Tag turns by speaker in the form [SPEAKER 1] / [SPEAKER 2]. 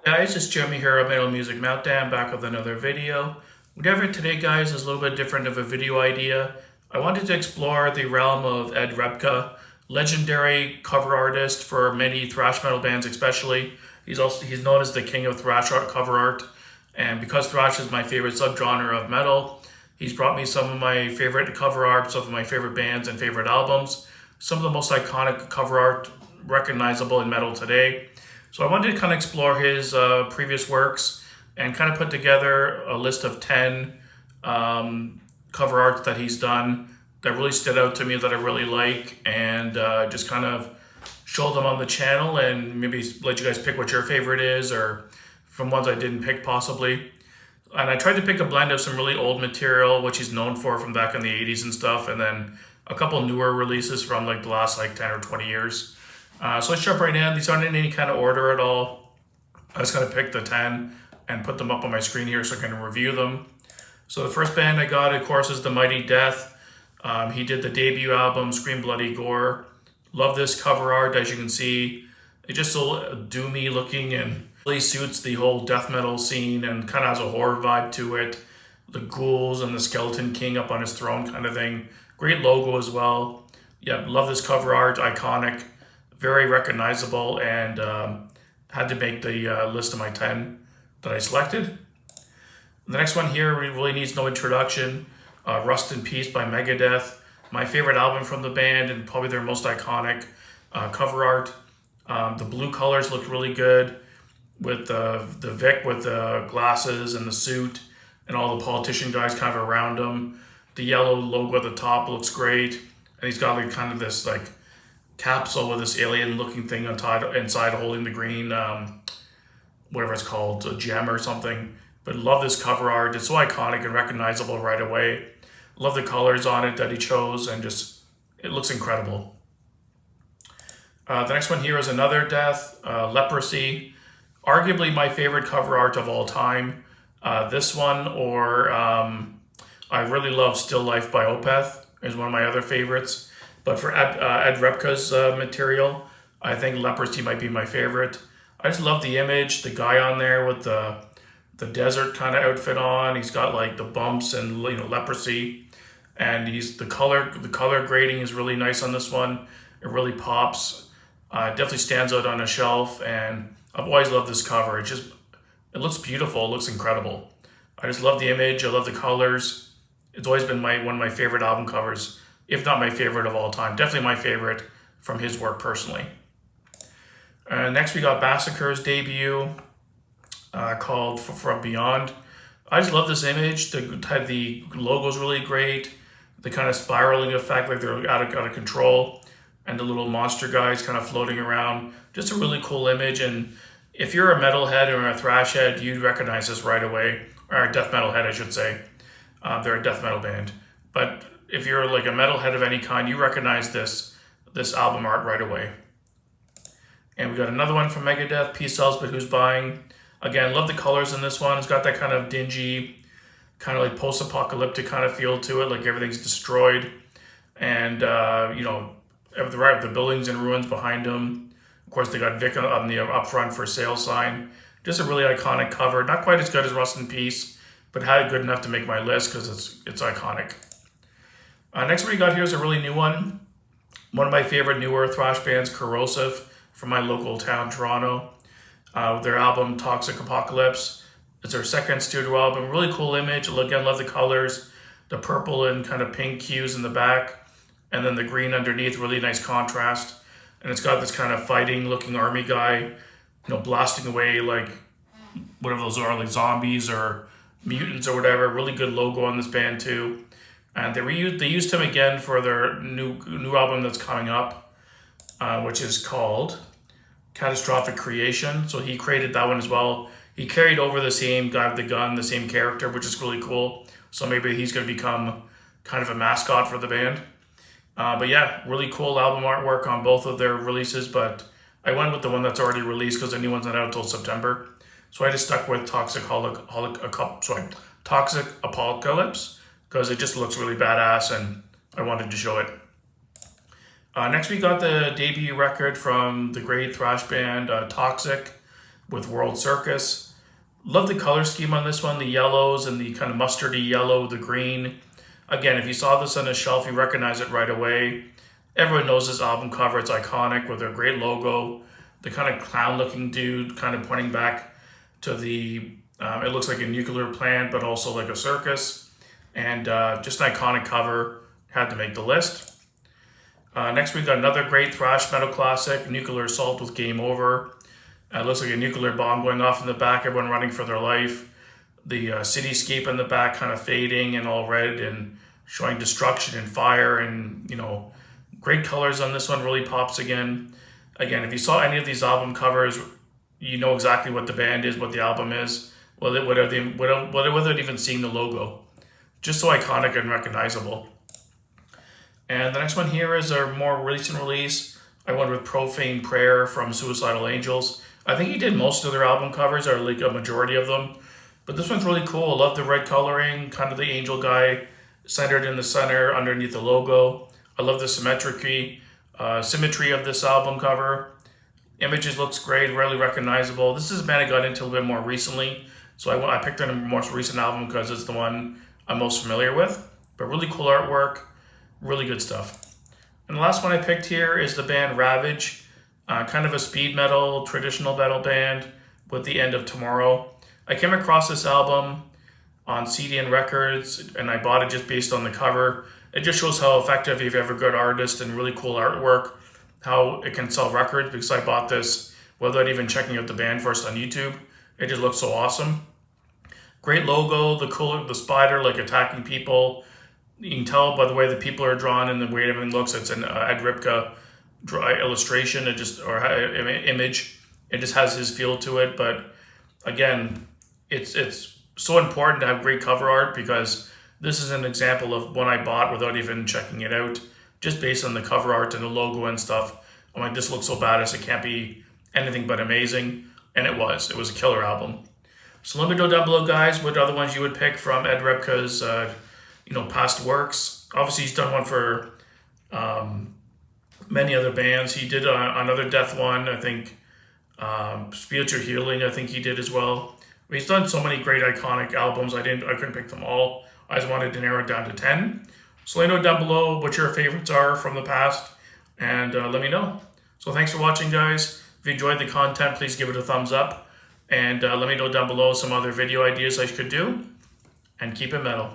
[SPEAKER 1] Guys, it's Jeremy here of Metal Music Meltdown, back with another video. Whatever today, guys, is a little bit different of a video idea. I wanted to explore the realm of Ed Repka, legendary cover artist for many thrash metal bands, especially. He's known as the king of thrash art cover art, and because thrash is my favorite subgenre of metal, he's brought me some of my favorite cover art, some of my favorite bands and favorite albums, some of the most iconic cover art recognizable in metal today. So I wanted to kind of explore his previous works and kind of put together a list of 10 cover arts that he's done that really stood out to me, that I really like, and just kind of show them on the channel and maybe let you guys pick what your favorite is, or from ones I didn't pick possibly. And I tried to pick a blend of some really old material, which he's known for from back in the 80s and stuff, and then a couple newer releases from like the last like 10 or 20 years. So let's jump right in. These aren't in any kind of order at all. I just gotta pick the 10 and put them up on my screen here so I can review them. So the first band I got, of course, is The Mighty Death. He did the debut album, Scream Bloody Gore. Love this cover art, as you can see. It's just so doomy looking and really suits the whole death metal scene and kind of has a horror vibe to it. The ghouls and the skeleton king up on his throne kind of thing. Great logo as well. Yeah, love this cover art, iconic. Very recognizable, and had to make the list of my 10 that I selected. The next one here really needs no introduction. Rust in Peace by Megadeth. My favorite album from the band and probably their most iconic cover art. The blue colors look really good with the Vic with the glasses and the suit and all the politician guys kind of around him. The yellow logo at the top looks great. And he's got like kind of this like capsule with this alien looking thing inside holding the green, whatever it's called, a gem or something. But love this cover art. It's so iconic and recognizable right away. Love the colors on it that he chose, and just, it looks incredible. The next one here is another death, Leprosy. Arguably my favorite cover art of all time. This one, or I really love Still Life by Opeth, is one of my other favorites. But for Ed Repka's material, I think Leprosy might be my favorite. I just love the image, the guy on there with the desert kind of outfit on. He's got like the bumps and leprosy, and the color grading is really nice on this one. It really pops. It definitely stands out on a shelf, and I've always loved this cover. It looks beautiful. It looks incredible. I just love the image. I love the colors. It's always been one of my favorite album covers, if not my favorite of all time. Definitely my favorite from his work personally. Next we got Massacre's debut called From Beyond. I just love this image. The logo's really great. The kind of spiraling effect, like they're out of control. And the little monster guys kind of floating around. Just a really cool image. And if you're a metalhead or a thrash head, you'd recognize this right away. Or a death metal head, I should say. They're a death metal band. But if you're like a metalhead of any kind, you recognize this album art right away. And we got another one from Megadeth, Peace Sells But Who's Buying. Again, love the colors in this one. It's got that kind of dingy, kind of like post-apocalyptic kind of feel to it, like everything's destroyed. And, the buildings in ruins behind them. Of course, they got Vic on the up front for sale sign. Just a really iconic cover. Not quite as good as Rust in Peace, but had it good enough to make my list because it's iconic. Next one we got here is a really new one. One of my favorite newer thrash bands, Corrosive, from my local town, Toronto. Their album, Toxic Apocalypse. It's their second studio album. Really cool image. Again, love the colors. The purple and kind of pink hues in the back. And then the green underneath, really nice contrast. And it's got this kind of fighting looking army guy, blasting away like whatever those are, like zombies or mutants or whatever. Really good logo on this band too. And they used him again for their new album that's coming up, which is called Catastrophic Creation. So he created that one as well. He carried over the same guy with the gun, the same character, which is really cool. So maybe he's going to become kind of a mascot for the band. But yeah, really cool album artwork on both of their releases. But I went with the one that's already released because the new one's not out until September. So I just stuck with Toxic Apocalypse, because it just looks really badass and I wanted to show it. Next we got the debut record from the great thrash band Toxic with World Circus. Love the color scheme on this one, the yellows and the kind of mustardy yellow, the green. Again, if you saw this on a shelf, you recognize it right away. Everyone knows this album cover. It's iconic with their great logo. The kind of clown-looking dude kind of pointing back to the, it looks like a nuclear plant, but also like a circus. And just an iconic cover. Had to make the list. Next, we got another great thrash metal classic, Nuclear Assault with Game Over. It looks like a nuclear bomb going off in the back, everyone running for their life. The cityscape in the back kind of fading and all red and showing destruction and fire, and great colors on this one, really pops again. Again, if you saw any of these album covers, you know exactly what the band is, what the album is, without even seeing the logo. Just so iconic and recognizable. And the next one here is a more recent release. I went with Profane Prayer from Suicidal Angels. I think he did most of their album covers, or like a majority of them. But this one's really cool. I love the red coloring, kind of the angel guy centered in the center underneath the logo. I love the symmetry of this album cover. Images looks great, really recognizable. This is a band I got into a little bit more recently. So I picked on a most recent album because it's the one I'm most familiar with. But really cool artwork, really good stuff. And the last one I picked here is the band Ravage. Kind of a speed metal, traditional metal band with The End of Tomorrow. I came across this album on CD and records, and I bought it just based on the cover. It just shows how effective, if you have a good artist and really cool artwork, how it can sell records, because I bought this without even checking out the band first on YouTube. It just looks so awesome. Great logo, the spider like attacking people. You can tell by the way the people are drawn and the way everything looks. It's an Ed Repka illustration, image. It just has his feel to it. But again, it's so important to have great cover art, because this is an example of one I bought without even checking it out, just based on the cover art and the logo and stuff. I'm like, this looks so badass, it can't be anything but amazing. And it was a killer album. So let me know down below, guys, what other ones you would pick from Ed Repka's past works. Obviously, he's done one for many other bands. He did another Death one, I think. Spiritual Healing, I think he did as well. He's done so many great iconic albums. I couldn't pick them all. I just wanted to narrow it down to 10. So let me know down below what your favorites are from the past, and let me know. So thanks for watching, guys. If you enjoyed the content, please give it a thumbs up, and let me know down below some other video ideas I could do, and keep it metal.